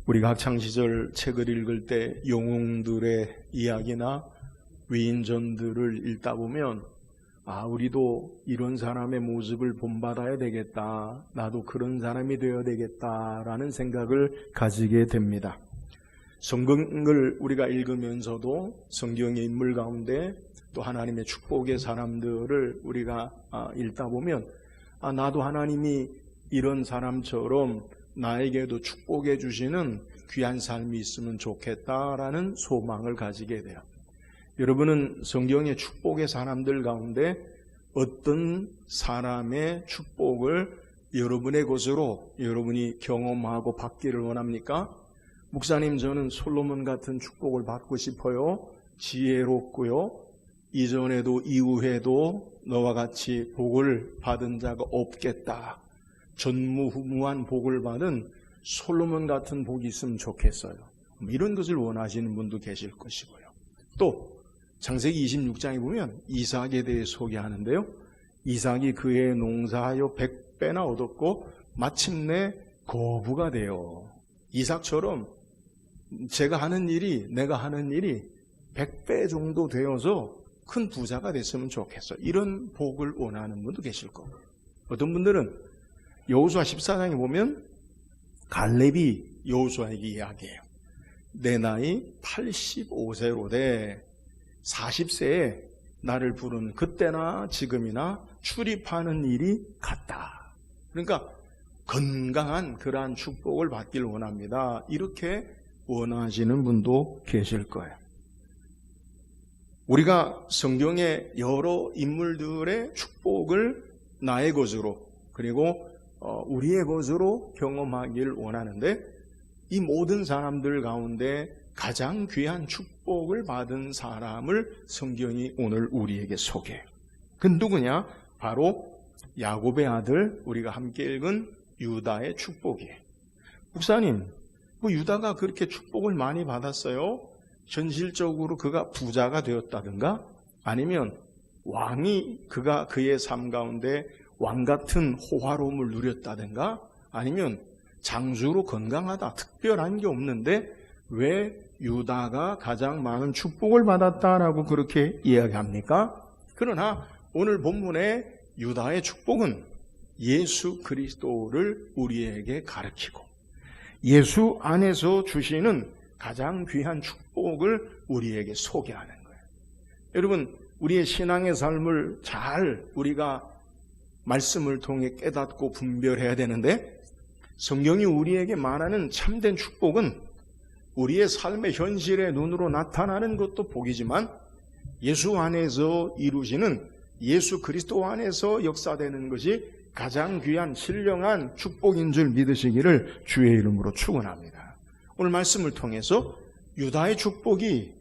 우리가 학창시절 책을 읽을 때 영웅들의 이야기나 위인전들을 읽다 보면 우리도 이런 사람의 모습을 본받아야 되겠다, 나도 그런 사람이 되어야 되겠다라는 생각을 가지게 됩니다. 성경을 우리가 읽으면서도 성경의 인물 가운데 또 하나님의 축복의 사람들을 우리가 읽다 보면 나도 하나님이 이런 사람처럼 나에게도 축복해 주시는 귀한 삶이 있으면 좋겠다라는 소망을 가지게 돼요. 여러분은 성경의 축복의 사람들 가운데 어떤 사람의 축복을 여러분의 것으로 여러분이 경험하고 받기를 원합니까? 목사님, 저는 솔로몬 같은 축복을 받고 싶어요. 지혜롭고요, 이전에도 이후에도 너와 같이 복을 받은 자가 없겠다, 전무후무한 복을 받은 솔로몬 같은 복이 있으면 좋겠어요. 이런 것을 원하시는 분도 계실 것이고요. 또 창세기 26장에 보면 이삭에 대해 소개하는데요, 이삭이 그의 농사하여 100배나 얻었고 마침내 거부가 되어 이삭처럼 내가 하는 일이 100배 정도 되어서 큰 부자가 됐으면 좋겠어요. 이런 복을 원하는 분도 계실 거고, 어떤 분들은 여호수아 14장에 보면 갈렙이 여호수아에게 이야기해요. 내 나이 85세로 돼 40세에 나를 부른 그때나 지금이나 출입하는 일이 같다. 그러니까 건강한 그러한 축복을 받길 원합니다. 이렇게 원하시는 분도 계실 거예요. 우리가 성경의 여러 인물들의 축복을 나의 것으로, 그리고 우리의 것으로 경험하길 원하는데, 이 모든 사람들 가운데 가장 귀한 축복을 받은 사람을 성경이 오늘 우리에게 소개해요. 그 누구냐? 바로 야곱의 아들, 우리가 함께 읽은 유다의 축복이에요. 목사님, 유다가 그렇게 축복을 많이 받았어요? 현실적으로 그가 부자가 되었다든가, 아니면 왕이 그의 삶 가운데 왕같은 호화로움을 누렸다든가, 아니면 장수로 건강하다, 특별한 게 없는데 왜 유다가 가장 많은 축복을 받았다라고 그렇게 이야기합니까? 그러나 오늘 본문의 유다의 축복은 예수 그리스도를 우리에게 가르치고 예수 안에서 주시는 가장 귀한 축복을 우리에게 소개하는 거예요. 여러분, 우리의 신앙의 삶을 잘 우리가 말씀을 통해 깨닫고 분별해야 되는데, 성경이 우리에게 말하는 참된 축복은 우리의 삶의 현실의 눈으로 나타나는 것도 복이지만 예수 안에서 이루시는, 예수 그리스도 안에서 역사되는 것이 가장 귀한 신령한 축복인 줄 믿으시기를 주의 이름으로 축원합니다. 오늘 말씀을 통해서 유다의 축복이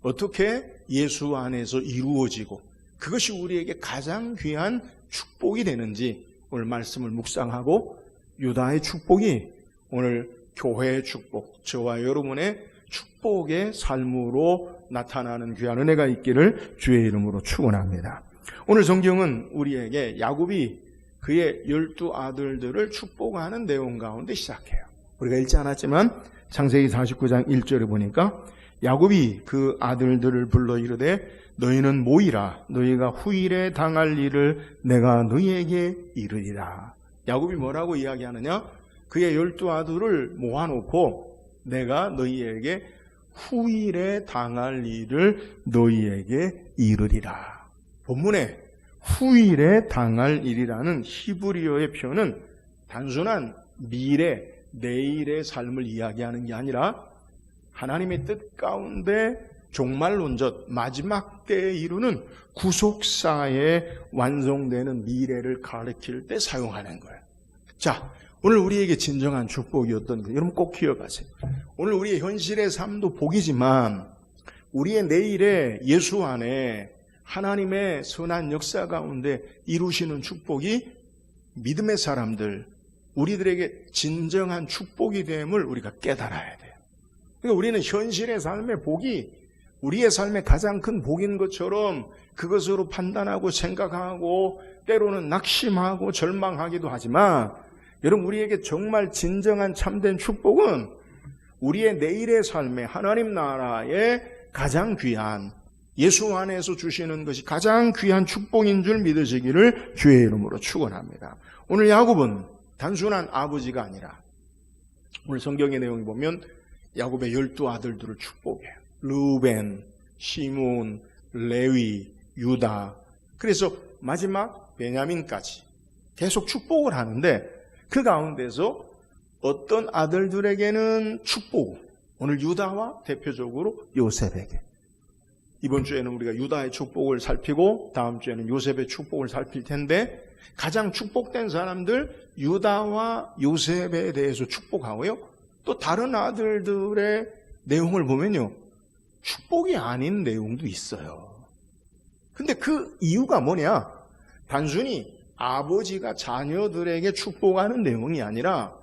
어떻게 예수 안에서 이루어지고 그것이 우리에게 가장 귀한 축복이 되는지 오늘 말씀을 묵상하고, 유다의 축복이 오늘 교회의 축복, 저와 여러분의 축복의 삶으로 나타나는 귀한 은혜가 있기를 주의 이름으로 축원합니다. 오늘 성경은 우리에게 야곱이 그의 12 아들들을 축복하는 내용 가운데 시작해요. 우리가 읽지 않았지만 창세기 49장 1절에 보니까 야곱이 그 아들들을 불러 이르되 너희는 모이라, 너희가 후일에 당할 일을 내가 너희에게 이르리라. 야곱이 뭐라고 이야기하느냐? 그의 12 아들을 모아놓고 내가 너희에게 후일에 당할 일을 너희에게 이르리라. 본문에 후일에 당할 일이라는 히브리어의 표현은 단순한 미래, 내일의 삶을 이야기하는 게 아니라 하나님의 뜻 가운데 종말론적 마지막 때에 이루는 구속사에 완성되는 미래를 가리킬 때 사용하는 거예요. 자, 오늘 우리에게 진정한 축복이 어떤 거, 여러분 꼭 기억하세요. 오늘 우리의 현실의 삶도 복이지만 우리의 내일에 예수 안에 하나님의 선한 역사 가운데 이루시는 축복이 믿음의 사람들, 우리들에게 진정한 축복이 됨을 우리가 깨달아야 돼요. 그러니까 우리는 현실의 삶의 복이 우리의 삶의 가장 큰 복인 것처럼 그것으로 판단하고 생각하고 때로는 낙심하고 절망하기도 하지만, 여러분, 우리에게 정말 진정한 참된 축복은 우리의 내일의 삶에 하나님 나라의 가장 귀한 예수 안에서 주시는 것이 가장 귀한 축복인 줄 믿으시기를 주의 이름으로 축원합니다. 오늘 야곱은 단순한 아버지가 아니라 오늘 성경의 내용을 보면 야곱의 12아들들을 축복해요. 르우벤, 시몬, 레위, 유다, 그래서 마지막 베냐민까지 계속 축복을 하는데 그 가운데서 어떤 아들들에게는 축복, 오늘 유다와 대표적으로 요셉에게, 이번 주에는 우리가 유다의 축복을 살피고 다음 주에는 요셉의 축복을 살필 텐데 가장 축복된 사람들 유다와 요셉에 대해서 축복하고요. 또 다른 아들들의 내용을 보면요, 축복이 아닌 내용도 있어요. 근데 그 이유가 뭐냐? 단순히 아버지가 자녀들에게 축복하는 내용이 아니라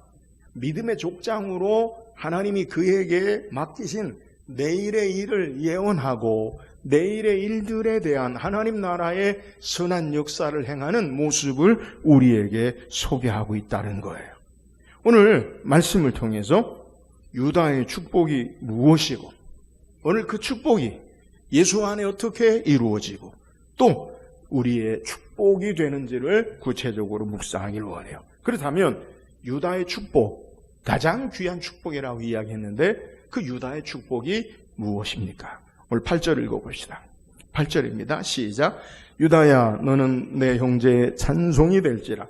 믿음의 족장으로 하나님이 그에게 맡기신 내일의 일을 예언하고 내일의 일들에 대한 하나님 나라의 선한 역사를 행하는 모습을 우리에게 소개하고 있다는 거예요. 오늘 말씀을 통해서 유다의 축복이 무엇이고 오늘 그 축복이 예수 안에 어떻게 이루어지고 또 우리의 축복이 되는지를 구체적으로 묵상하길 원해요. 그렇다면 유다의 축복, 가장 귀한 축복이라고 이야기했는데 그 유다의 축복이 무엇입니까? 오늘 8절 읽어봅시다. 8절입니다. 시작. 유다야, 너는 내 형제의 찬송이 될지라.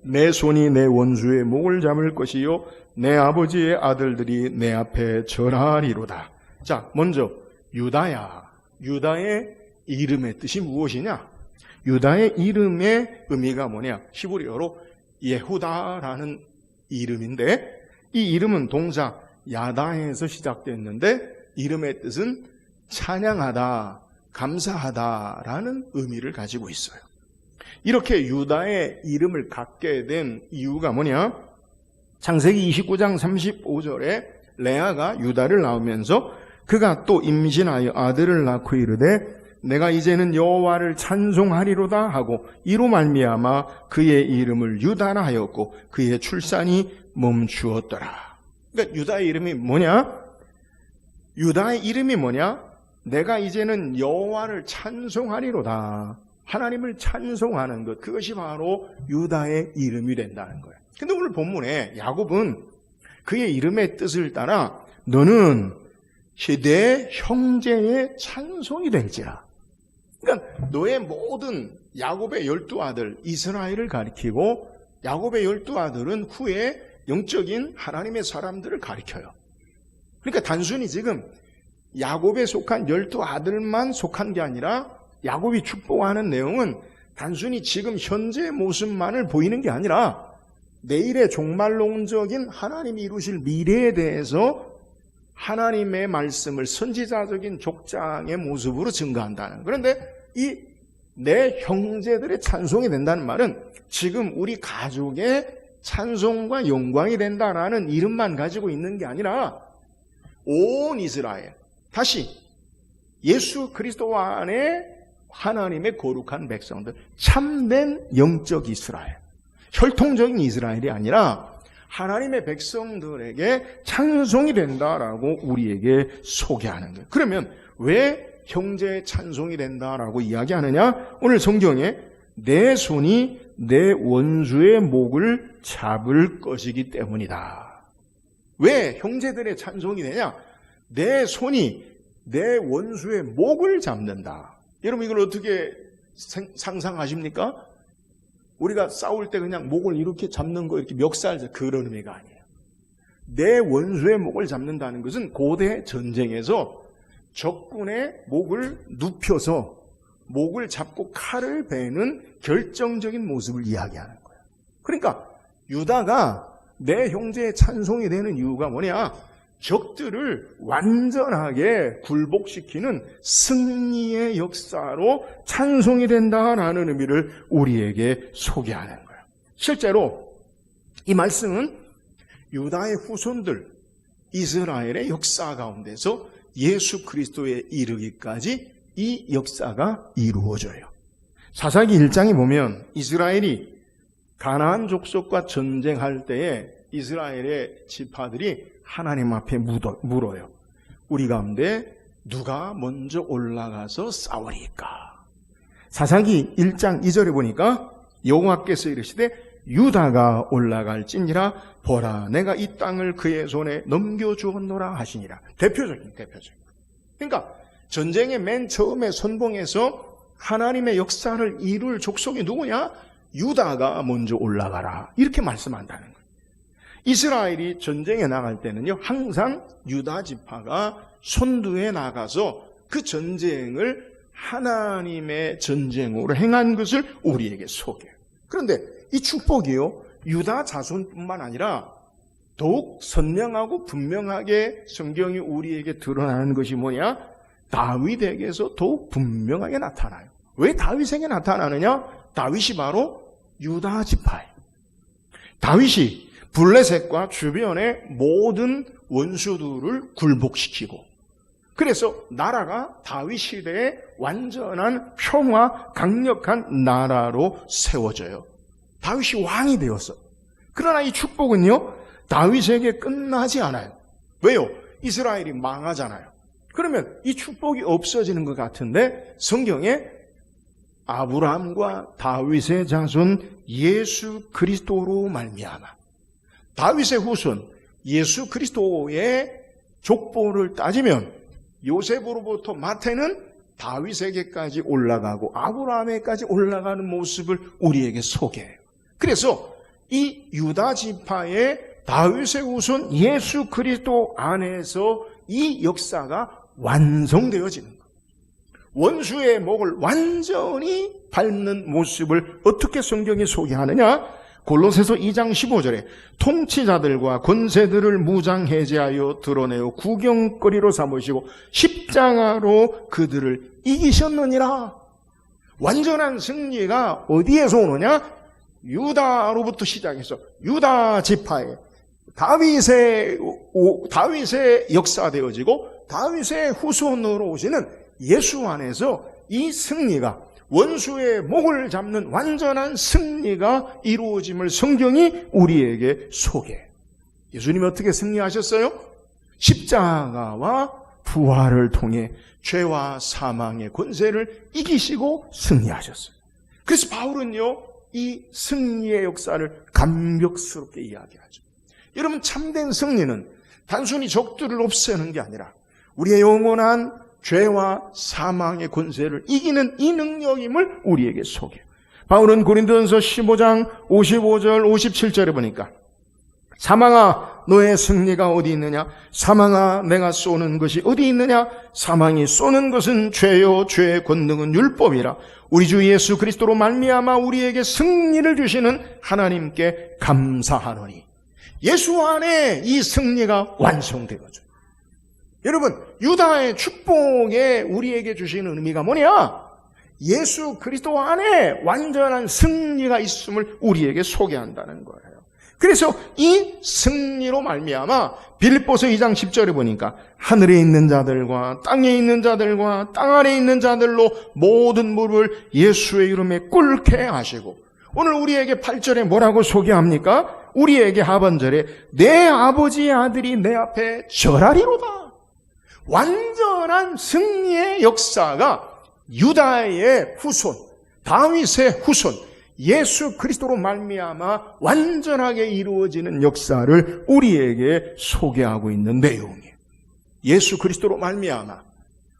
내 손이 내 원수의 목을 잡을 것이요 내 아버지의 아들들이 내 앞에 절하리로다. 자, 먼저 유다야, 유다의 이름의 뜻이 무엇이냐? 유다의 이름의 의미가 뭐냐? 히브리어로 예후다라는 이름인데 이 이름은 동사 야다에서 시작됐는데 이름의 뜻은 찬양하다, 감사하다라는 의미를 가지고 있어요. 이렇게 유다의 이름을 갖게 된 이유가 뭐냐? 창세기 29장 35절에 레아가 유다를 낳으면서 그가 또 임신하여 아들을 낳고 이르되 내가 이제는 여호와를 찬송하리로다 하고 이로 말미암아 그의 이름을 유다라 하였고 그의 출산이 멈추었더라. 그러니까 유다의 이름이 뭐냐? 유다의 이름이 뭐냐? 내가 이제는 여호와를 찬송하리로다. 하나님을 찬송하는 것, 그것이 바로 유다의 이름이 된다는 거예요. 근데 오늘 본문에 야곱은 그의 이름의 뜻을 따라 너는 내 형제의 찬송이 될지라. 그러니까 너의 모든 야곱의 12아들 이스라엘을 가리키고 야곱의 12아들은 후에 영적인 하나님의 사람들을 가리켜요. 그러니까 단순히 지금 야곱에 속한 12아들만 속한 게 아니라 야곱이 축복하는 내용은 단순히 지금 현재의 모습만을 보이는 게 아니라 내일의 종말론적인 하나님이 이루실 미래에 대해서 하나님의 말씀을 선지자적인 족장의 모습으로 증거한다는. 그런데 이 내 형제들의 찬송이 된다는 말은 지금 우리 가족의 찬송과 영광이 된다라는 이름만 가지고 있는 게 아니라 온 이스라엘, 다시 예수 그리스도 안에 하나님의 거룩한 백성들, 참된 영적 이스라엘, 혈통적인 이스라엘이 아니라 하나님의 백성들에게 찬송이 된다라고 우리에게 소개하는 거예요. 그러면 왜 형제의 찬송이 된다라고 이야기하느냐? 오늘 성경에 내 손이 내 원수의 목을 잡을 것이기 때문이다. 왜 형제들의 찬송이 되냐? 내 손이 내 원수의 목을 잡는다. 여러분 이걸 어떻게 상상하십니까? 우리가 싸울 때 그냥 목을 이렇게 잡는 거, 이렇게 멱살, 그런 의미가 아니에요. 내 원수의 목을 잡는다는 것은 고대 전쟁에서 적군의 목을 눕혀서 목을 잡고 칼을 베는 결정적인 모습을 이야기하는 거예요. 그러니까 유다가 내 형제의 찬송이 되는 이유가 뭐냐? 적들을 완전하게 굴복시키는 승리의 역사로 찬송이 된다라는 의미를 우리에게 소개하는 거예요. 실제로 이 말씀은 유다의 후손들, 이스라엘의 역사 가운데서 예수 그리스도에 이르기까지 이 역사가 이루어져요. 사사기 1장에 보면 이스라엘이 가나안 족속과 전쟁할 때에 이스라엘의 지파들이 하나님 앞에 물어요. 우리 가운데 누가 먼저 올라가서 싸우리까? 사사기 1장 2절에 보니까 여호와께서 이르시되 유다가 올라갈지니라. 보라, 내가 이 땅을 그의 손에 넘겨주었노라 하시니라. 대표적인. 그러니까 전쟁의 맨 처음에 선봉에서 하나님의 역사를 이룰 족속이 누구냐? 유다가 먼저 올라가라, 이렇게 말씀한다는 거예요. 이스라엘이 전쟁에 나갈 때는요, 항상 유다 지파가 선두에 나가서 그 전쟁을 하나님의 전쟁으로 행한 것을 우리에게 소개해요. 그런데 이 축복이요, 유다 자손뿐만 아니라 더욱 선명하고 분명하게 성경이 우리에게 드러나는 것이 뭐냐? 다윗에게서 더욱 분명하게 나타나요. 왜 다윗에게 나타나느냐? 다윗이 바로 유다 지파예요. 다윗이 블레셋과 주변의 모든 원수들을 굴복시키고, 그래서 나라가 다윗 시대에 완전한 평화, 강력한 나라로 세워져요. 다윗이 왕이 되었어. 그러나 이 축복은요, 다윗에게 끝나지 않아요. 왜요? 이스라엘이 망하잖아요. 그러면 이 축복이 없어지는 것 같은데 성경에 아브라함과 다윗의 자손 예수 그리스도로 말미암아, 다윗의 후손 예수 그리스도의 족보를 따지면 요셉으로부터 마태는 다윗에게까지 올라가고 아브라함에까지 올라가는 모습을 우리에게 소개해요. 그래서 이 유다 지파의 다윗의 후손 예수 그리스도 안에서 이 역사가 완성되어지는 거예요. 원수의 목을 완전히 밟는 모습을 어떻게 성경이 소개하느냐? 골로새서 2장 15절에 통치자들과 권세들을 무장해제하여 드러내어 구경거리로 삼으시고 십자가로 그들을 이기셨느니라. 완전한 승리가 어디에서 오느냐? 유다로부터 시작해서 유다 지파에 다윗의 역사되어지고 다윗의 후손으로 오시는 예수 안에서 이 승리가, 원수의 목을 잡는 완전한 승리가 이루어짐을 성경이 우리에게 소개해요. 예수님이 어떻게 승리하셨어요? 십자가와 부활을 통해 죄와 사망의 권세를 이기시고 승리하셨어요. 그래서 바울은요, 이 승리의 역사를 감격스럽게 이야기하죠. 여러분, 참된 승리는 단순히 적들을 없애는 게 아니라 우리의 영원한 죄와 사망의 권세를 이기는 이 능력임을 우리에게 소개해요. 바울은 고린도전서 15장 55절 57절에 보니까 사망아 너의 승리가 어디 있느냐? 사망아 내가 쏘는 것이 어디 있느냐? 사망이 쏘는 것은 죄요 죄의 권능은 율법이라. 우리 주 예수 그리스도로 말미암아 우리에게 승리를 주시는 하나님께 감사하노니. 예수 안에 이 승리가 완성되어져. 여러분, 유다의 축복에 우리에게 주시는 의미가 뭐냐? 예수 그리스도 안에 완전한 승리가 있음을 우리에게 소개한다는 거예요. 그래서 이 승리로 말미암아 빌립보서 2장 10절에 보니까 하늘에 있는 자들과 땅에 있는 자들과 땅 아래에 있는 자들로 모든 무릎을 예수의 이름에 꿇게 하시고, 오늘 우리에게 8절에 뭐라고 소개합니까? 우리에게 하반절에 내 아버지의 아들이 내 앞에 절하리로다. 완전한 승리의 역사가 유다의 후손, 다윗의 후손, 예수 그리스도로 말미암아 완전하게 이루어지는 역사를 우리에게 소개하고 있는 내용이에요. 예수 그리스도로 말미암아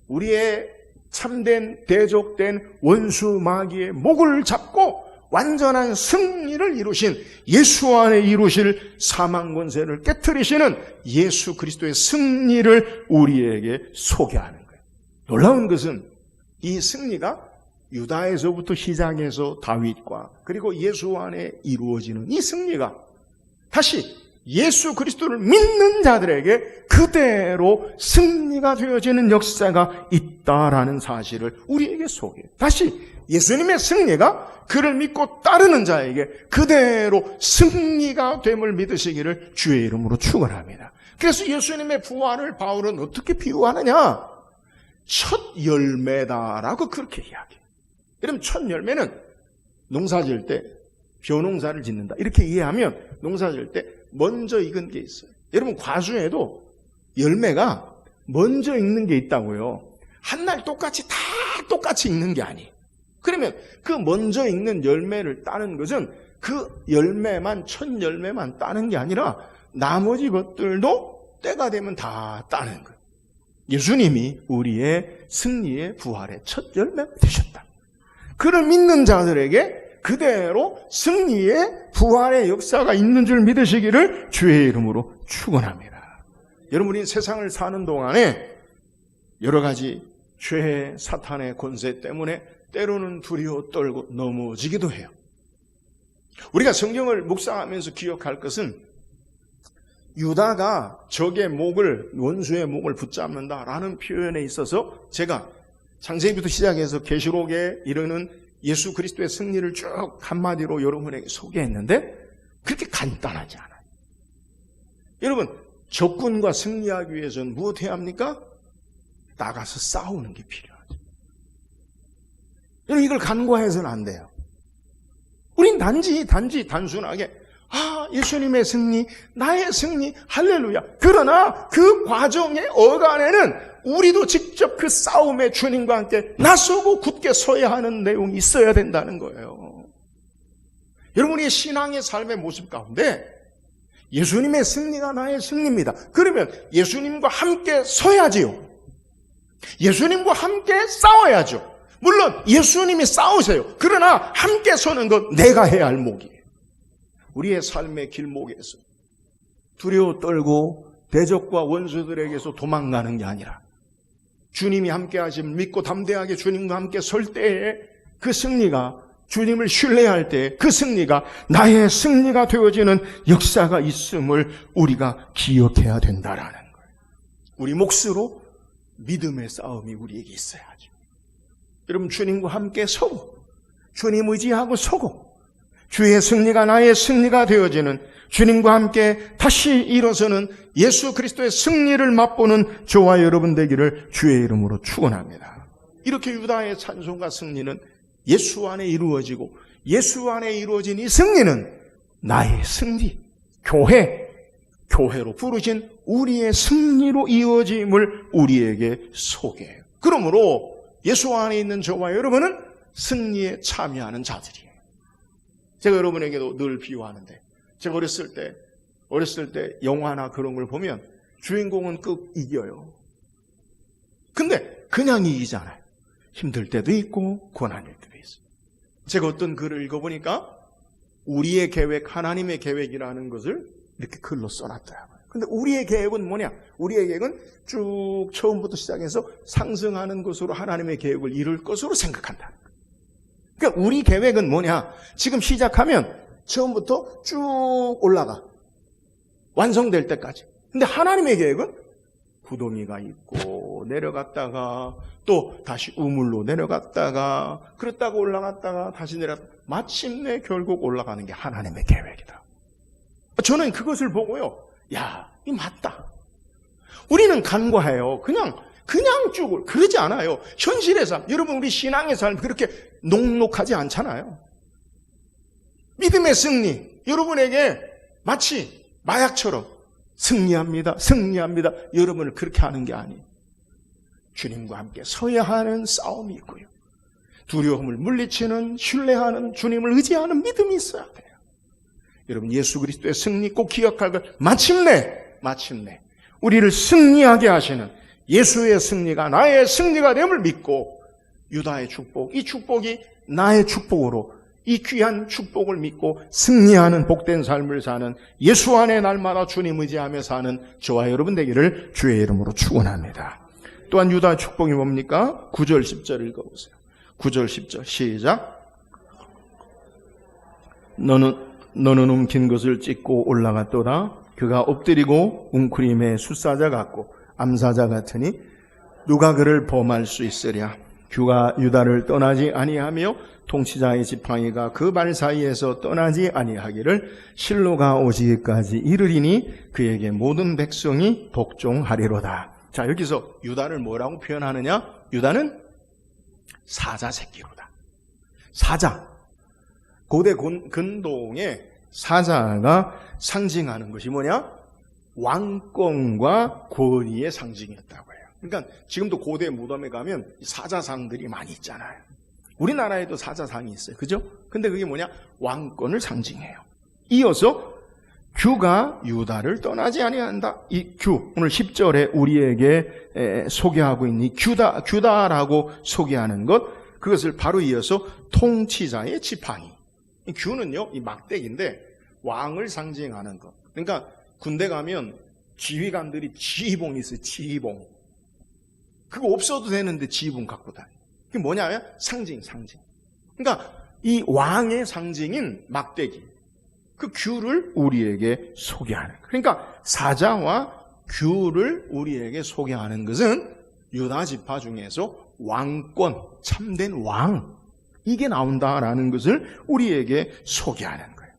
우리의 참된 대적된 원수 마귀의 목을 잡고 완전한 승리를 이루신, 예수 안에 이루실 사망 권세를 깨트리시는 예수 그리스도의 승리를 우리에게 소개하는 거예요. 놀라운 것은 이 승리가 유다에서부터 시작해서 다윗과 그리고 예수 안에 이루어지는 이 승리가 다시 예수 그리스도를 믿는 자들에게 그대로 승리가 되어지는 역사가 있다라는 사실을 우리에게 소개해요. 다시 예수님의 승리가 그를 믿고 따르는 자에게 그대로 승리가 됨을 믿으시기를 주의 이름으로 축원합니다. 그래서 예수님의 부활을 바울은 어떻게 비유하느냐? 첫 열매다라고 그렇게 이야기해요. 여러분, 첫 열매는 농사 지을 때 벼농사를 짓는다 이렇게 이해하면 농사 지을 때 먼저 익은 게 있어요. 여러분, 과수에도 열매가 먼저 익는 게 있다고요. 한날 똑같이 다 똑같이 익는 게 아니에요. 그러면 그 먼저 익는 열매를 따는 것은 그 열매만, 첫 열매만 따는 게 아니라 나머지 것들도 때가 되면 다 따는 거예요. 예수님이 우리의 승리의 부활의 첫 열매가 되셨다. 그를 믿는 자들에게 그대로 승리의 부활의 역사가 있는 줄 믿으시기를 주의 이름으로 축원합니다. 여러분, 우리는 세상을 사는 동안에 여러 가지 죄, 사탄의 권세 때문에 때로는 두려워 떨고 넘어지기도 해요. 우리가 성경을 묵상하면서 기억할 것은 유다가 적의 목을, 원수의 목을 붙잡는다라는 표현에 있어서 제가 창세기부터 시작해서 계시록에 이르는 예수 그리스도의 승리를 쭉 한마디로 여러분에게 소개했는데 그렇게 간단하지 않아요. 여러분, 적군과 승리하기 위해서는 무엇해야 합니까? 나가서 싸우는 게 필요하죠. 여러분, 이걸 간과해서는 안 돼요. 우린 단순하게 예수님의 승리, 나의 승리, 할렐루야. 그러나 그 과정의 어간에는 우리도 직접 그 싸움에 주님과 함께 나서고 굳게 서야 하는 내용이 있어야 된다는 거예요. 여러분의 신앙의 삶의 모습 가운데 예수님의 승리가 나의 승리입니다. 그러면 예수님과 함께 서야지요. 예수님과 함께 싸워야죠. 물론 예수님이 싸우세요. 그러나 함께 서는 건 내가 해야 할 목이에요. 우리의 삶의 길목에서 두려워 떨고 대적과 원수들에게서 도망가는 게 아니라 주님이 함께 하심을 믿고 담대하게 주님과 함께 설 때에 그 승리가, 주님을 신뢰할 때 그 승리가 나의 승리가 되어지는 역사가 있음을 우리가 기억해야 된다라는 거예요. 우리 몫으로 믿음의 싸움이 우리에게 있어야죠. 여러분, 주님과 함께 서고 주님 의지하고 서고 주의 승리가 나의 승리가 되어지는, 주님과 함께 다시 일어서는 예수 그리스도의 승리를 맛보는 저와 여러분 되기를 주의 이름으로 축원합니다. 이렇게 유다의 찬송과 승리는 예수 안에 이루어지고 예수 안에 이루어진 이 승리는 나의 승리, 교회로 부르신 우리의 승리로 이루어짐을 우리에게 소개해요. 그러므로 예수 안에 있는 저와 여러분은 승리에 참여하는 자들이에요. 제가 여러분에게도 늘 비유하는데, 제가 어렸을 때 영화나 그런 걸 보면 주인공은 꼭 이겨요. 근데 그냥 이기잖아요. 힘들 때도 있고 고난일 때도 있어요. 제가 어떤 글을 읽어보니까 우리의 계획, 하나님의 계획이라는 것을 이렇게 글로 써놨더라고요. 근데 우리의 계획은 뭐냐? 우리의 계획은 쭉 처음부터 시작해서 상승하는 것으로 하나님의 계획을 이룰 것으로 생각한다. 그러니까 우리 계획은 뭐냐? 지금 시작하면 처음부터 쭉 올라가. 완성될 때까지. 근데 하나님의 계획은 구덩이가 있고 내려갔다가 또 다시 우물로 내려갔다가 그렇다가 올라갔다가 다시 내려갔다가 마침내 결국 올라가는 게 하나님의 계획이다. 저는 그것을 보고요. 야, 이 맞다. 우리는 간과해요. 그냥 쭉 그러지 않아요. 현실의 삶, 여러분 우리 신앙의 삶 그렇게 녹록하지 않잖아요. 믿음의 승리, 여러분에게 마치 마약처럼 승리합니다. 여러분을 그렇게 하는 게 아니에요. 주님과 함께 서야 하는 싸움이 있고요. 두려움을 물리치는, 신뢰하는, 주님을 의지하는 믿음이 있어야 돼요. 여러분, 예수 그리스도의 승리 꼭 기억할 것, 마침내 우리를 승리하게 하시는 예수의 승리가 나의 승리가 됨을 믿고 유다의 축복, 이 축복이 나의 축복으로 이 귀한 축복을 믿고 승리하는 복된 삶을 사는 예수 안에 날마다 주님 의지하며 사는 저와 여러분 되기를 주의 이름으로 축원합니다. 또한 유다의 축복이 뭡니까? 9절 10절 읽어보세요. 9절 10절 시작. 너는 움킨 것을 찢고 올라갔도다. 그가 엎드리고 웅크림의 숫사자 같고 암사자 같으니 누가 그를 범할 수 있으랴. 그가 유다를 떠나지 아니하며 통치자의 지팡이가 그 발 사이에서 떠나지 아니하기를 실로가 오시기까지 이르리니 그에게 모든 백성이 복종하리로다. 자, 여기서 유다를 뭐라고 표현하느냐? 유다는 사자 새끼로다. 사자. 고대 근동에 사자가 상징하는 것이 뭐냐? 왕권과 권위의 상징이었다고 해요. 그러니까 지금도 고대 무덤에 가면 사자상들이 많이 있잖아요. 우리나라에도 사자상이 있어요. 그죠? 근데 그게 뭐냐? 왕권을 상징해요. 이어서 규가 유다를 떠나지 아니한다. 이 규, 오늘 10절에 우리에게 소개하고 있는 이 규다라고 소개하는 것, 그것을 바로 이어서 통치자의 지팡이. 이 규는요, 이 막대기인데 왕을 상징하는 것. 그러니까 군대 가면 지휘관들이 지휘봉이 있어요. 지휘봉. 그거 없어도 되는데 지휘봉 갖고 다녀요. 그게 뭐냐면 상징. 그러니까 이 왕의 상징인 막대기, 그 규를 우리에게 소개하는 거예요. 그러니까 사자와 규를 우리에게 소개하는 것은 유다 지파 중에서 왕권, 참된 왕, 이게 나온다라는 것을 우리에게 소개하는 거예요.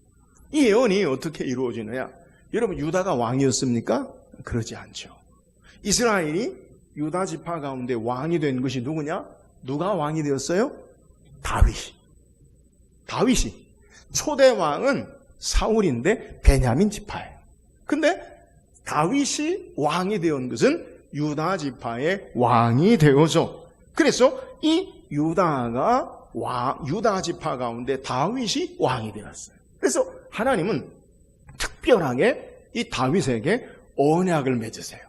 이 예언이 어떻게 이루어지느냐? 여러분, 유다가 왕이었습니까? 그러지 않죠. 이스라엘이 유다 지파 가운데 왕이 된 것이 누구냐? 누가 왕이 되었어요? 다윗이. 초대 왕은 사울인데 베냐민 지파예요. 근데 다윗이 왕이 되었던 것은 유다 지파의 왕이 되어서, 그래서 이 유다 지파 가운데 다윗이 왕이 되었어요. 그래서 하나님은 특별하게 이 다윗에게 언약을 맺으세요.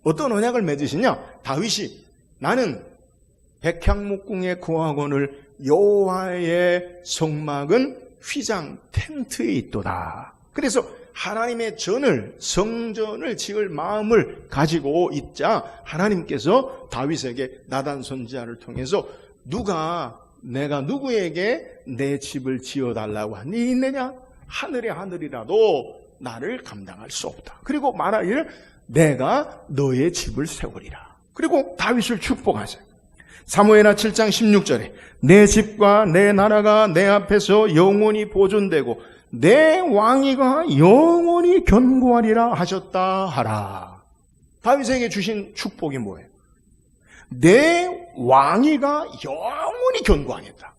어떤 언약을 맺으시냐? 다윗이 나는 백향목궁에 거하거늘 여호와의 성막은 휘장 텐트에 있도다. 그래서 하나님의 성전을 지을 마음을 가지고 있자 하나님께서 다윗에게 나단 선지자를 통해서 내가 누구에게 내 집을 지어달라고 한 일이 있느냐? 하늘의 하늘이라도 나를 감당할 수 없다. 그리고 말하기를 내가 너의 집을 세우리라. 그리고 다윗을 축복하세요. 사무엘하 7장 16절에 내 집과 내 나라가 내 앞에서 영원히 보존되고 내 왕위가 영원히 견고하리라 하셨다 하라. 다윗에게 주신 축복이 뭐예요? 내 왕위가 영원히 견고하겠다.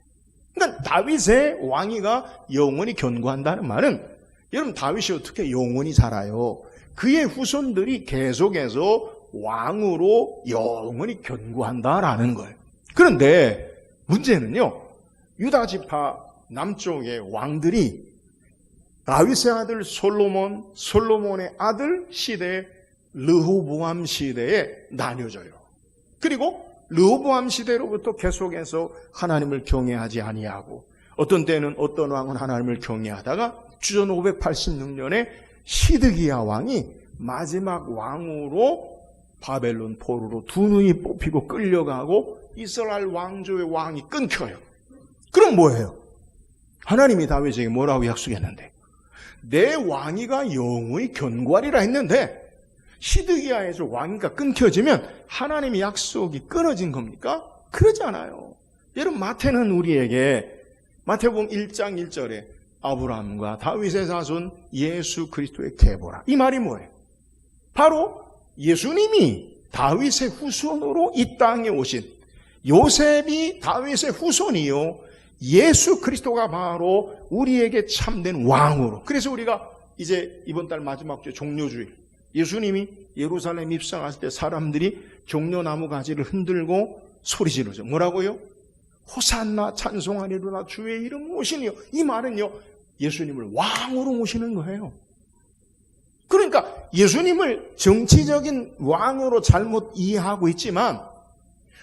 그러니까 다윗의 왕위가 영원히 견고한다는 말은, 여러분, 다윗이 어떻게 영원히 살아요? 그의 후손들이 계속해서 왕으로 영원히 견고한다라는 거예요. 그런데 문제는요, 유다 지파 남쪽의 왕들이 다윗의 아들 솔로몬의 아들 시대 르호보암 시대에 나뉘어져요. 그리고 르호보암 시대로부터 계속해서 하나님을 경외하지 아니하고, 어떤 때는 어떤 왕은 하나님을 경외하다가 주전 586년에 시드기야 왕이 마지막 왕으로 바벨론 포로로 두 눈이 뽑히고 끌려가고 이스라엘 왕조의 왕이 끊겨요. 그럼 뭐예요? 하나님이 다윗에게 뭐라고 약속했는데? 내 왕위가 영원히 견고하리라 했는데 시드기야에서 왕위가 끊겨지면 하나님의 약속이 끊어진 겁니까? 그러지 않아요. 여러분, 마태는 우리에게 마태복음 1장 1절에 아브라함과 다윗의 자손 예수 그리스도의 계보라, 이 말이 뭐예요? 바로 예수님이 다윗의 후손으로 이 땅에 오신, 요셉이 다윗의 후손이요, 예수 그리스도가 바로 우리에게 참된 왕으로. 그래서 우리가 이제 이번 달 마지막 주 종려주일, 예수님이 예루살렘 입성하실 때 사람들이 종려나무 가지를 흔들고 소리 지르죠. 뭐라고요? 호산나 찬송하리로다 주의 이름 오시니요. 이 말은요, 예수님을 왕으로 모시는 거예요. 그러니까 예수님을 정치적인 왕으로 잘못 이해하고 있지만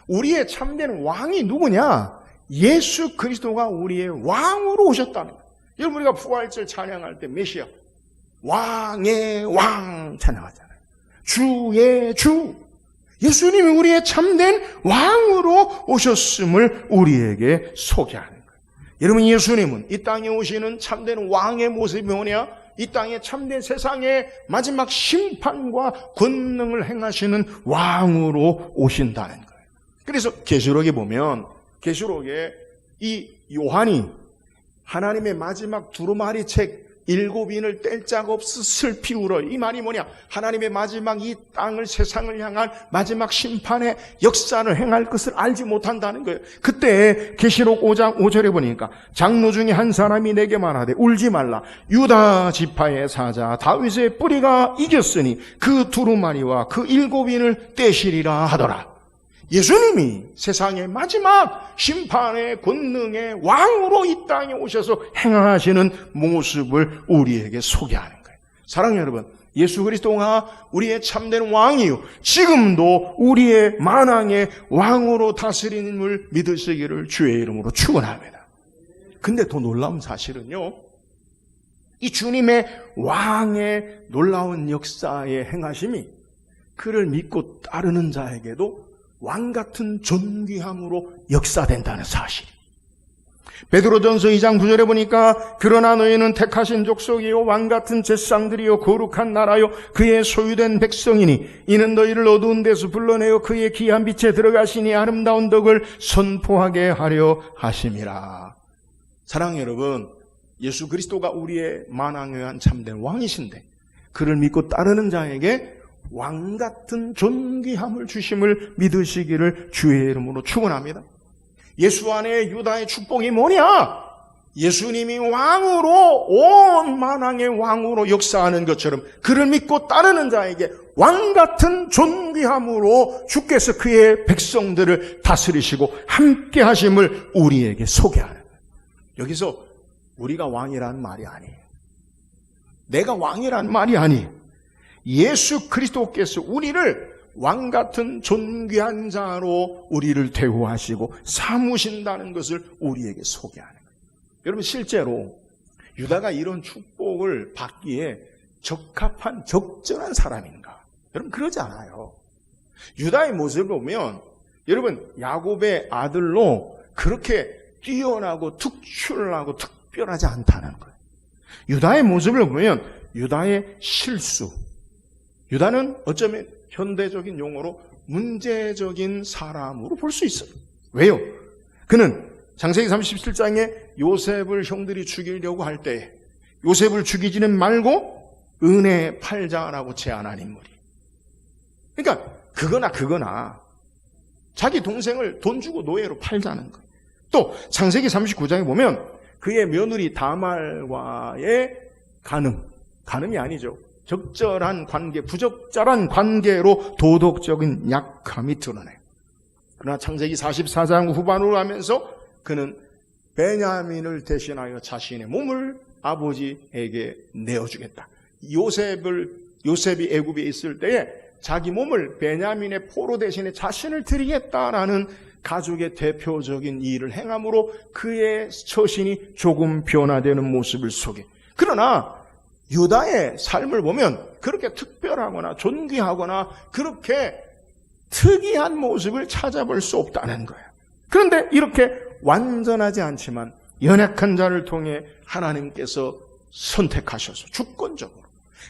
우리의 참된 왕이 누구냐? 예수 그리스도가 우리의 왕으로 오셨다는 거예요. 여러분, 우리가 부활절 찬양할 때 메시아, 왕의 왕 찬양하잖아요. 주의 주, 예수님이 우리의 참된 왕으로 오셨음을 우리에게 소개하는 거예요. 여러분, 예수님은 이 땅에 오시는 참된 왕의 모습이 뭐냐? 이 땅에 참된 세상의 마지막 심판과 권능을 행하시는 왕으로 오신다는 거예요. 그래서 계시록에 보면, 계시록에 이 요한이 하나님의 마지막 두루마리 책 일곱인을 뗄 짝 없어 슬피 울어. 이 말이 뭐냐? 하나님의 마지막 이 땅을, 세상을 향한 마지막 심판의 역사를 행할 것을 알지 못한다는 거예요. 그때 계시록 5장 5절에 보니까 장로 중에 한 사람이 내게 말하되 울지 말라. 유다 지파의 사자 다윗의 뿌리가 이겼으니 그 두루마리와 그 일곱인을 떼시리라 하더라. 예수님이 세상의 마지막 심판의 권능의 왕으로 이 땅에 오셔서 행하시는 모습을 우리에게 소개하는 거예요. 사랑하는 여러분, 예수 그리스도가 우리의 참된 왕이요, 지금도 우리의 만왕의 왕으로 다스림을 믿으시기를 주의 이름으로 축원합니다. 근데 더 놀라운 사실은요, 이 주님의 왕의 놀라운 역사의 행하심이 그를 믿고 따르는 자에게도 왕같은 존귀함으로 역사된다는 사실. 베드로전서 2장 9절에 보니까 그러나 너희는 택하신 족속이요 왕같은 제사장들이요 거룩한 나라요 그의 소유된 백성이니 이는 너희를 어두운 데서 불러내어 그의 귀한 빛에 들어가시니 아름다운 덕을 선포하게 하려 하심이라. 사랑하는 여러분, 예수 그리스도가 우리의 만왕의 참된 왕이신데 그를 믿고 따르는 자에게 왕같은 존귀함을 주심을 믿으시기를 주의 이름으로 축원합니다. 예수 안에 유다의 축복이 뭐냐? 예수님이 왕으로, 온 만왕의 왕으로 역사하는 것처럼 그를 믿고 따르는 자에게 왕같은 존귀함으로 주께서 그의 백성들을 다스리시고 함께 하심을 우리에게 소개하는 거예요. 여기서 우리가 왕이라는 말이 아니에요. 내가 왕이라는 말이 아니에요. 예수 그리스도께서 우리를 왕같은 존귀한 자로 우리를 대우하시고 삼으신다는 것을 우리에게 소개하는 거예요. 여러분, 실제로 유다가 이런 축복을 받기에 적합한, 적절한 사람인가? 여러분, 그러지 않아요. 유다의 모습을 보면 여러분, 야곱의 아들로 그렇게 뛰어나고 특출나고 특별하지 않다는 거예요. 유다의 모습을 보면 유다의 실수, 유다는 어쩌면 현대적인 용어로 문제적인 사람으로 볼 수 있어요. 왜요? 그는 창세기 37장에 요셉을 형들이 죽이려고 할 때 요셉을 죽이지는 말고 은혜 팔자라고 제안한 인물이. 그러니까 그거나 자기 동생을 돈 주고 노예로 팔자는 거예요. 또 창세기 39장에 보면 그의 며느리 다말과의 간음이 아니죠. 적절한 관계, 부적절한 관계로 도덕적인 약함이 드러나요. 그러나 창세기 44장 후반으로 가면서 그는 베냐민을 대신하여 자신의 몸을 아버지에게 내어주겠다. 요셉이 애굽에 있을 때에 자기 몸을 베냐민의 포로 대신에 자신을 드리겠다라는 가족의 대표적인 일을 행함으로 그의 처신이 조금 변화되는 모습을 소개. 그러나 유다의 삶을 보면 그렇게 특별하거나 존귀하거나 그렇게 특이한 모습을 찾아볼 수 없다는 거예요. 그런데 이렇게 완전하지 않지만 연약한 자를 통해 하나님께서 선택하셔서 주권적으로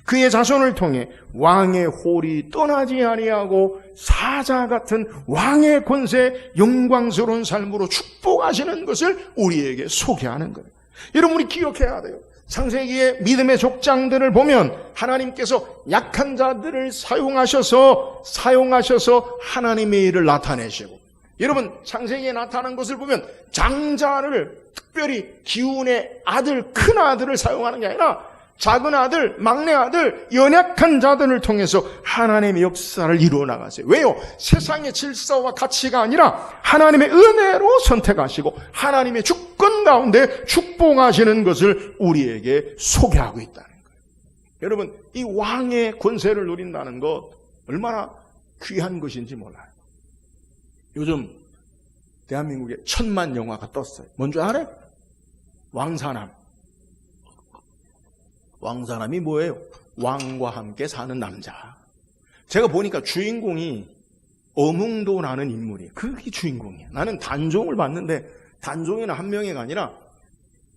그의 자손을 통해 왕의 홀이 떠나지 아니하고 사자 같은 왕의 권세, 영광스러운 삶으로 축복하시는 것을 우리에게 소개하는 거예요. 여러분, 우리 기억해야 돼요. 창세기의 믿음의 족장들을 보면 하나님께서 약한 자들을 사용하셔서 하나님의 일을 나타내시고, 여러분, 창세기에 나타난 것을 보면 장자를, 특별히 기운의 아들, 큰 아들을 사용하는 게 아니라 작은 아들, 막내 아들, 연약한 자들을 통해서 하나님의 역사를 이루어 나가세요. 왜요? 세상의 질서와 가치가 아니라 하나님의 은혜로 선택하시고 하나님의 주권 가운데 축복하시는 것을 우리에게 소개하고 있다는 거예요. 여러분, 이 왕의 권세를 누린다는 것 얼마나 귀한 것인지 몰라요. 요즘 대한민국에 1000만 영화가 떴어요. 뭔지 알아요? 왕사남. 왕사남이 뭐예요? 왕과 함께 사는 남자. 제가 보니까 주인공이 어몽도라는 인물이에요. 그게 주인공이에요. 나는 단종을 봤는데 단종이나 한 명이가 아니라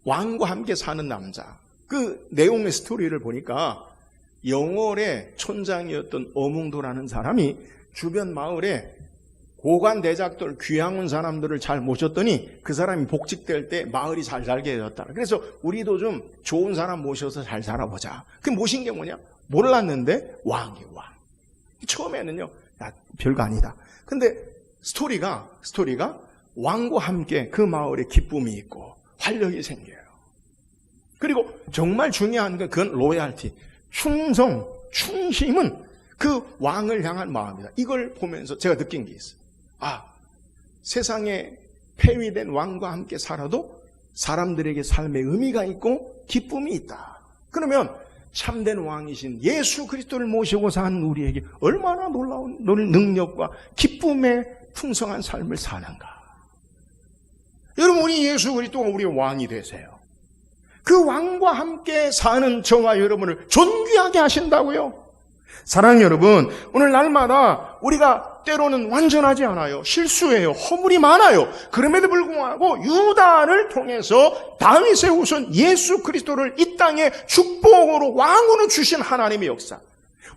왕과 함께 사는 남자. 그 내용의 스토리를 보니까 영월의 촌장이었던 어몽도라는 사람이 주변 마을에 고관 대작들, 귀한 온 사람들을 잘 모셨더니 그 사람이 복직될 때 마을이 잘 살게 되었다. 그래서 우리도 좀 좋은 사람 모셔서 잘 살아보자. 그 모신 게 뭐냐? 몰랐는데 왕이 왕. 처음에는요, 야, 별거 아니다. 근데 스토리가 왕과 함께 그 마을에 기쁨이 있고 활력이 생겨요. 그리고 정말 중요한 건 그건 로얄티, 충성, 충심은 그 왕을 향한 마음이다. 이걸 보면서 제가 느낀 게 있어요. 세상에 폐위된 왕과 함께 살아도 사람들에게 삶의 의미가 있고 기쁨이 있다. 그러면 참된 왕이신 예수 그리스도를 모시고 사는 우리에게 얼마나 놀라운 능력과 기쁨의 풍성한 삶을 사는가. 여러분, 우리 예수 그리스도가 우리의 왕이 되세요. 그 왕과 함께 사는 저와 여러분을 존귀하게 하신다고요. 사랑하는 여러분, 오늘 날마다 우리가 때로는 완전하지 않아요. 실수해요. 허물이 많아요. 그럼에도 불구하고 유다를 통해서 다윗의 후손 예수 그리스도를 이 땅에 축복으로 왕으로 주신 하나님의 역사.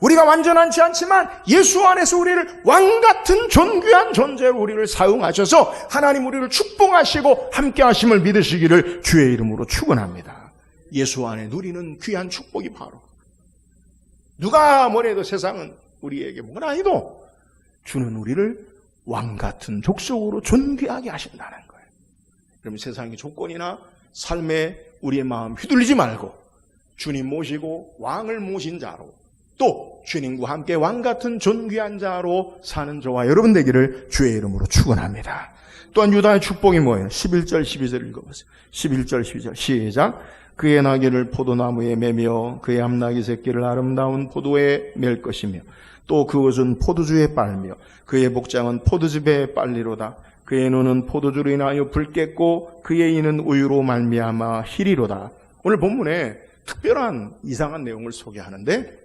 우리가 완전하지 않지만 예수 안에서 우리를 왕같은 존귀한 존재로 우리를 사용하셔서 하나님 우리를 축복하시고 함께 하심을 믿으시기를 주의 이름으로 축원합니다. 예수 안에 누리는 귀한 축복이 바로 누가 뭐래도 세상은 우리에게 뭐라 해도 주는 우리를 왕같은 족속으로 존귀하게 하신다는 거예요. 그럼 세상의 조건이나 삶에 우리의 마음 휘둘리지 말고 주님 모시고 왕을 모신 자로 또 주님과 함께 왕같은 존귀한 자로 사는 저와 여러분 되기를 주의 이름으로 축원합니다. 또한 유다의 축복이 뭐예요? 11절 12절 읽어보세요. 11절 12절 시작. 그의 나귀를 포도나무에 매며 그의 암나귀 새끼를 아름다운 포도에 맬 것이며 또 그것은 포도주에 빨며 그의 복장은 포도즙에 빨리로다. 그의 눈은 포도주로 인하여 붉겠고 그의 이는 우유로 말미암아 희리로다. 오늘 본문에 특별한 이상한 내용을 소개하는데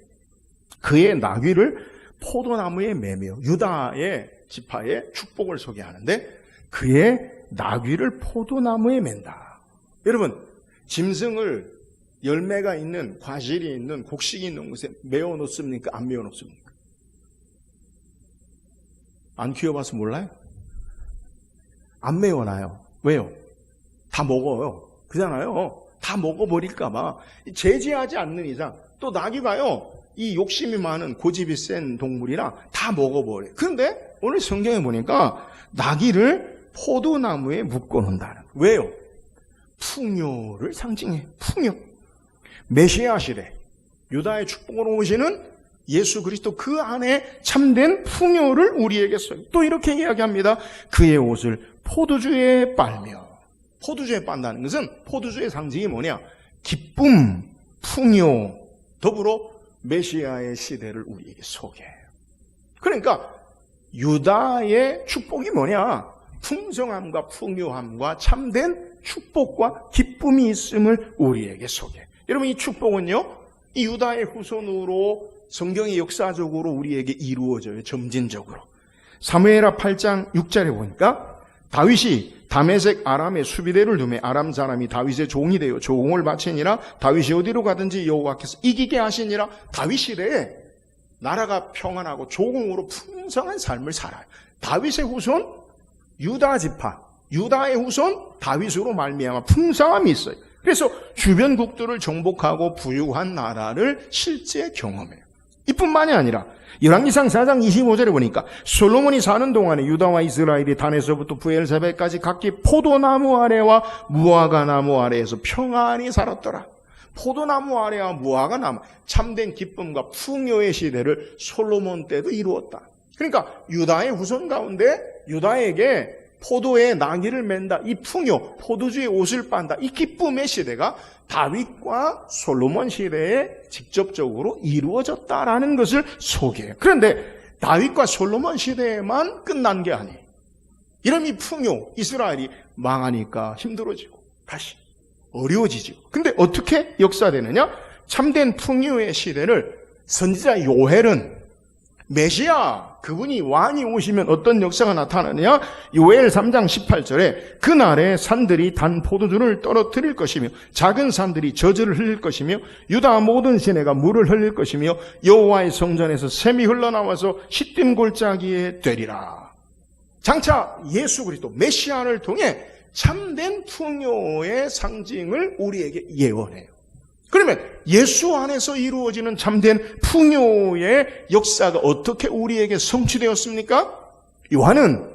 그의 나귀를 포도나무에 매며 유다의 지파의 축복을 소개하는데 그의 나귀를 포도나무에 맨다. 여러분, 짐승을 열매가 있는 과실이 있는 곡식이 있는 곳에 메어 놓습니까? 안 메어 놓습니까? 안 키워봐서 몰라요? 안 메어놔요. 왜요? 다 먹어요. 그잖아요. 다 먹어버릴까봐 제지하지 않는 이상 또 나귀가요 이 욕심이 많은 고집이 센 동물이라 다 먹어버려요. 그런데 오늘 성경에 보니까 나귀를 포도나무에 묶어놓는다는 거예요. 왜요? 풍요를 상징해. 풍요. 메시아 시대 유다의 축복으로 오시는 예수 그리스도 그 안에 참된 풍요를 우리에게 써요. 또 이렇게 이야기합니다. 그의 옷을 포도주에 빨며. 포도주에 빤다는 것은 포도주의 상징이 뭐냐? 기쁨, 풍요, 더불어 메시아의 시대를 우리에게 소개해요. 그러니까 유다의 축복이 뭐냐? 풍성함과 풍요함과 참된 축복과 기쁨이 있음을 우리에게 소개해요. 여러분, 이 축복은요, 이 유다의 후손으로 성경이 역사적으로 우리에게 이루어져요. 점진적으로. 사무엘하 8장 6절에 보니까 다윗이 다메섹 아람의 수비대를 두매 아람 사람이 다윗의 종이 되어 조공을 바치니라. 다윗이 어디로 가든지 여호와께서 이기게 하시니라. 다윗 시대에 나라가 평안하고 조공으로 풍성한 삶을 살아요. 다윗의 후손 유다 지파, 유다의 후손 다윗으로 말미암아 풍성함이 있어요. 그래서 주변국들을 정복하고 부유한 나라를 실제 경험해요. 이뿐만이 아니라 열왕기상 4장 25절에 보니까 솔로몬이 사는 동안에 유다와 이스라엘이 단에서부터 브엘세바까지 각기 포도나무 아래와 무화과 나무 아래에서 평안히 살았더라. 포도나무 아래와 무화과 나무, 참된 기쁨과 풍요의 시대를 솔로몬 때도 이루었다. 그러니까 유다의 후손 가운데 유다에게 포도의 나귀를 맨다, 이 풍요, 포도주의 옷을 빤다, 이 기쁨의 시대가 다윗과 솔로몬 시대에 직접적으로 이루어졌다라는 것을 소개해요. 그런데 다윗과 솔로몬 시대에만 끝난 게 아니에요. 이런 이 풍요, 이스라엘이 망하니까 힘들어지고 다시 어려워지죠. 근데 어떻게 역사되느냐? 참된 풍요의 시대를 선지자 요엘은 메시아, 그분이 왕이 오시면 어떤 역사가 나타나느냐? 요엘 3장 18절에 그날에 산들이 단 포도주를 떨어뜨릴 것이며 작은 산들이 저주를 흘릴 것이며 유다 모든 시내가 물을 흘릴 것이며 여호와의 성전에서 샘이 흘러나와서 시딤 골짜기에 되리라. 장차 예수 그리스도 메시아를 통해 참된 풍요의 상징을 우리에게 예언해요. 그러면 예수 안에서 이루어지는 참된 풍요의 역사가 어떻게 우리에게 성취되었습니까? 요한은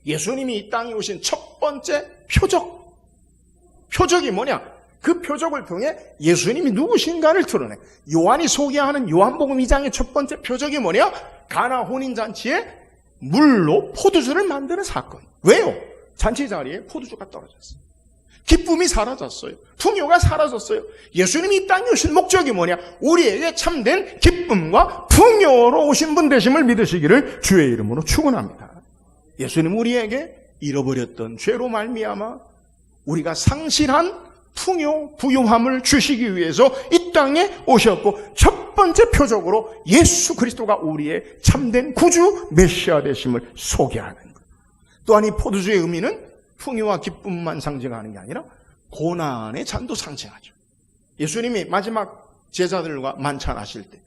예수님이 이 땅에 오신 첫 번째 표적이 뭐냐? 그 표적을 통해 예수님이 누구신가를 드러내. 요한이 소개하는 요한복음 2장의 첫 번째 표적이 뭐냐? 가나 혼인잔치에 물로 포도주를 만드는 사건. 왜요? 잔치 자리에 포도주가 떨어졌어요. 기쁨이 사라졌어요. 풍요가 사라졌어요. 예수님이 이 땅에 오신 목적이 뭐냐? 우리에게 참된 기쁨과 풍요로 오신 분 되심을 믿으시기를 주의 이름으로 축원합니다. 예수님 우리에게 잃어버렸던 죄로 말미암아 우리가 상실한 풍요, 부유함을 주시기 위해서 이 땅에 오셨고 첫 번째 표적으로 예수 그리스도가 우리의 참된 구주 메시아 되심을 소개하는 것. 또한 이 포도주의 의미는 풍요와 기쁨만 상징하는 게 아니라 고난의 잔도 상징하죠. 예수님이 마지막 제자들과 만찬하실 때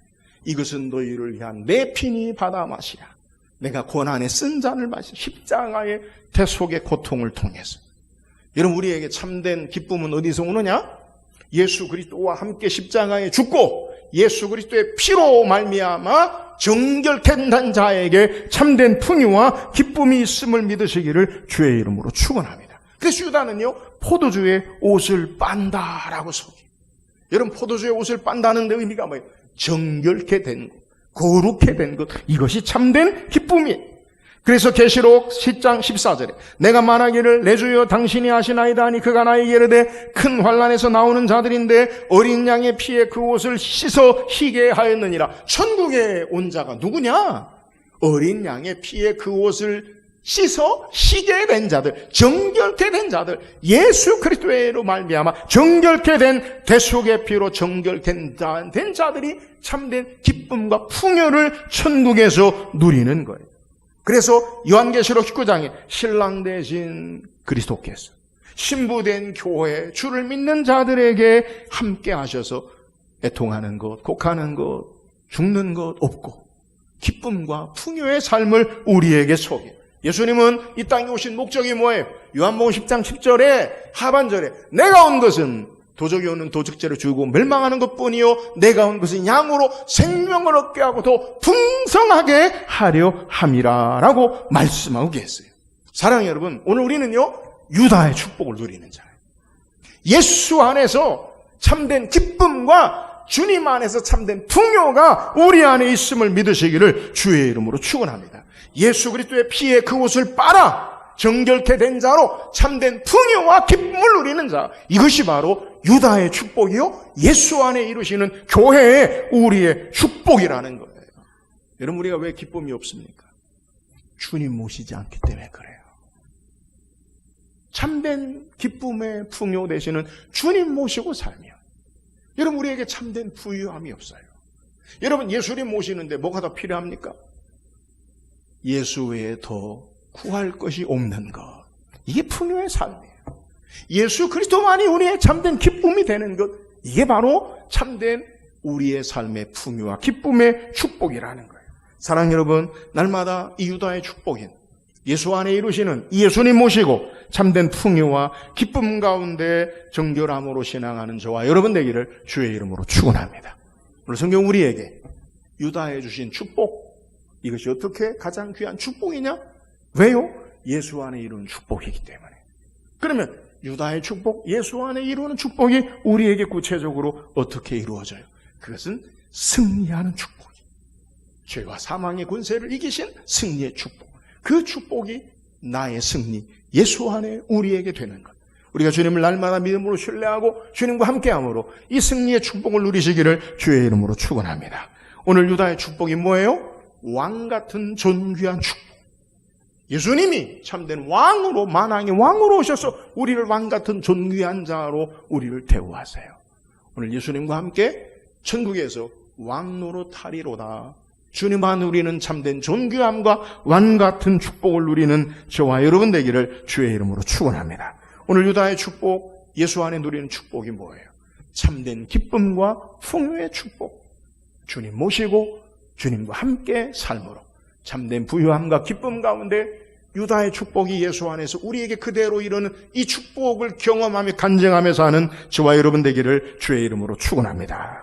이것은 너희를 위한 내 피니 받아 마시라. 내가 고난의 쓴 잔을 마시 십자가의 대속의 고통을 통해서. 여러분 우리에게 참된 기쁨은 어디서 오느냐? 예수 그리스도와 함께 십자가에 죽고 예수 그리스도의 피로 말미암아 정결케 된 자에게 참된 풍요와 기쁨이 있음을 믿으시기를 주의 이름으로 축원합니다. 그래서 유다는요 포도주의 옷을 빤다라고 소개해요. 여러분 포도주의 옷을 빤다는 데 의미가 뭐예요? 정결케 된 것, 거룩케 된 것, 이것이 참된 기쁨이에요. 그래서 계시록 10장 14절에 내가 말하기를 내 주여 당신이 하시나이다 하니 그가 나에게 이르되 큰 환난에서 나오는 자들인데 어린 양의 피에 그 옷을 씻어 희게 하였느니라. 천국에 온 자가 누구냐? 어린 양의 피에 그 옷을 씻어 희게 된 자들, 정결케 된 자들, 예수 그리스도로 말미암아 정결케 된 대속의 피로 정결된 자들이 참된 기쁨과 풍요를 천국에서 누리는 거예요. 그래서 요한계시록 19장에 신랑 되신 그리스도께서 신부된 교회 주를 믿는 자들에게 함께 하셔서 애통하는 것, 곡하는 것, 죽는 것 없고 기쁨과 풍요의 삶을 우리에게 소개해요. 예수님은 이 땅에 오신 목적이 뭐예요? 요한복음 10장 10절에 하반절에 내가 온 것은 도적이 오는 도적죄를 주고 멸망하는 것뿐이요 내가 온 것은 양으로 생명을 얻게 하고 더 풍성하게 하려 함이라 라고 말씀하고 계세요. 사랑하는 여러분, 오늘 우리는요 유다의 축복을 누리는 자예요. 예수 안에서 참된 기쁨과 주님 안에서 참된 풍요가 우리 안에 있음을 믿으시기를 주의 이름으로 축원합니다. 예수 그리스도의 피에 그 옷을 빨아 정결케 된 자로 참된 풍요와 기쁨을 누리는 자, 이것이 바로 유다의 축복이요 예수 안에 이루시는 교회의 우리의 축복이라는 거예요. 여러분 우리가 왜 기쁨이 없습니까? 주님 모시지 않기 때문에 그래요. 참된 기쁨의 풍요 되시는 주님 모시고 살면 여러분 우리에게 참된 부유함이 없어요. 여러분 예수님 모시는데 뭐가 더 필요합니까? 예수 외에 더 구할 것이 없는 것. 이게 풍요의 삶이에요. 예수 그리스도만이 우리의 참된 기쁨이 되는 것. 이게 바로 참된 우리의 삶의 풍요와 기쁨의 축복이라는 거예요. 사랑하는 여러분, 날마다 이 유다의 축복인 예수 안에 이루시는 이 예수님 모시고 참된 풍요와 기쁨 가운데 정결함으로 신앙하는 저와 여러분 되기를 주의 이름으로 축원합니다. 오늘 성경 우리에게 유다에 주신 축복, 이것이 어떻게 가장 귀한 축복이냐? 왜요? 예수 안에 이루는 축복이기 때문에. 그러면 유다의 축복, 예수 안에 이루는 축복이 우리에게 구체적으로 어떻게 이루어져요? 그것은 승리하는 축복이. 죄와 사망의 권세를 이기신 승리의 축복. 그 축복이 나의 승리, 예수 안에 우리에게 되는 것. 우리가 주님을 날마다 믿음으로 신뢰하고 주님과 함께함으로 이 승리의 축복을 누리시기를 주의 이름으로 축원합니다. 오늘 유다의 축복이 뭐예요? 왕 같은 존귀한 축복. 예수님이 참된 왕으로, 만왕의 왕으로 오셔서 우리를 왕 같은 존귀한 자로 우리를 대우하세요. 오늘 예수님과 함께 천국에서 왕노로 타리로다. 주님 안에 우리는 참된 존귀함과 왕 같은 축복을 누리는 저와 여러분 되기를 주의 이름으로 축원합니다. 오늘 유다의 축복, 예수 안에 누리는 축복이 뭐예요? 참된 기쁨과 풍요의 축복. 주님 모시고 주님과 함께 삶으로 참된 부유함과 기쁨 가운데 유다의 축복이 예수 안에서 우리에게 그대로 이르는 이 축복을 경험하며 간증하며 사는 저와 여러분 되기를 주의 이름으로 축원합니다.